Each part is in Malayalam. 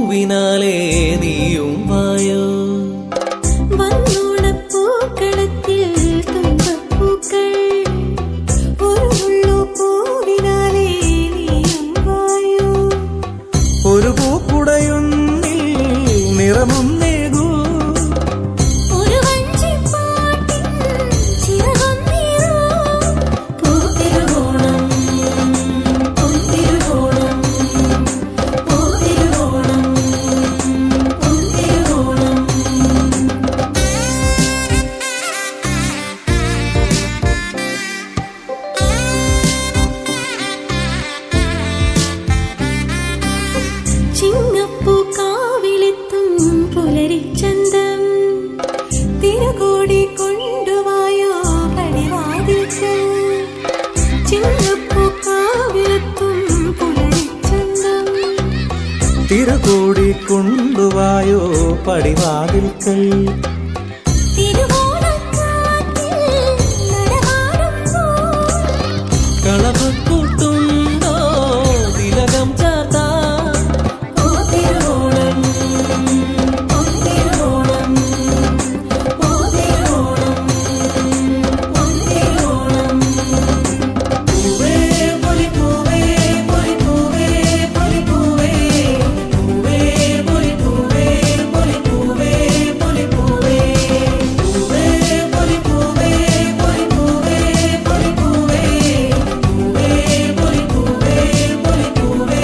പൂവിനാലേ നീയും വായോ വന്നോണപ്പൂക്കളത്തിൽ തുമ്പപ്പൂക്കൾ ഒരു മുള്ളു പൂവിനാലേ നീയും വായോ ഒരു പൂക്കുടയൊന്നിൽ നിറമൊന്നേകൂ ഒരു വഞ്ചിപ്പാട്ടിൽ ചിറകൊന്നീറോ പൂത്തിരുവോണം പൊന്തിരുവോണം പൂത്തിരുവോണം പൊന്തിരുവോണം ചിങ്ങപ്പൂക്കാവിലെത്തും പുലരിച്ചന്തം തിരുകോടി കൊണ്ടുവായോ പടിവാതിൽക്കൽ ചിങ്ങപ്പൂക്കാവിലെത്തും പുലരിച്ചന്തം തിരുകോടി കൊണ്ടുവായോ പടിവാതിൽക്കൽ തിരുവോണക്കാറ്റിൽ നടമാടുമ്പോൾ കളഭക്കൂട്ടുണ്ടോ തിലകം ചാർത്താ പൂത്തിരുവോണം പൊന്തിരുവോണം പൂത്തിരുവോണം പൊന്തിരുവോണം പൂവേ പൊലിപ്പൂവേ പൊലിപ്പൂവേ പൊലിപ്പൂവേ പൂവേ പൊലിപ്പൂവേ പൊലിപ്പൂവേ പൊലിപ്പൂവേ പൂവേ പൊലിപ്പൂവേ പൊലിപ്പൂവേ പൊലിപ്പൂവേ പൂവേ പൊലിപ്പൂവേ പൊലിപ്പൂവേ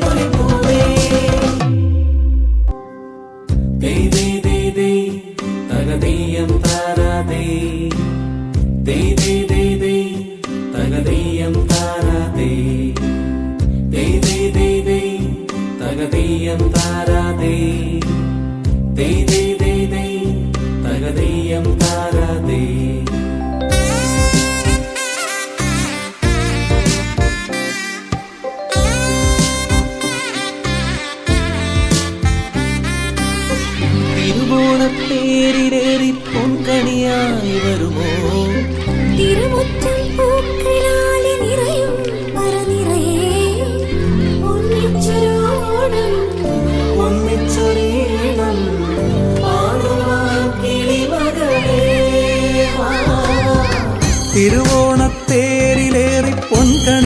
പൊലിപ്പൂവേ ദേ ദേ ദേ ദേ തകതീയം താരാതേ ദേ ദേ ദേ ദേ തകതീയം താരാതേ ദേ ദേ ദേ ദേ തകതീയം താരാതേ ദേ ദേ ദേ ദേ തകതീയം താരാതേ തിരുവോണത്തേരിലെ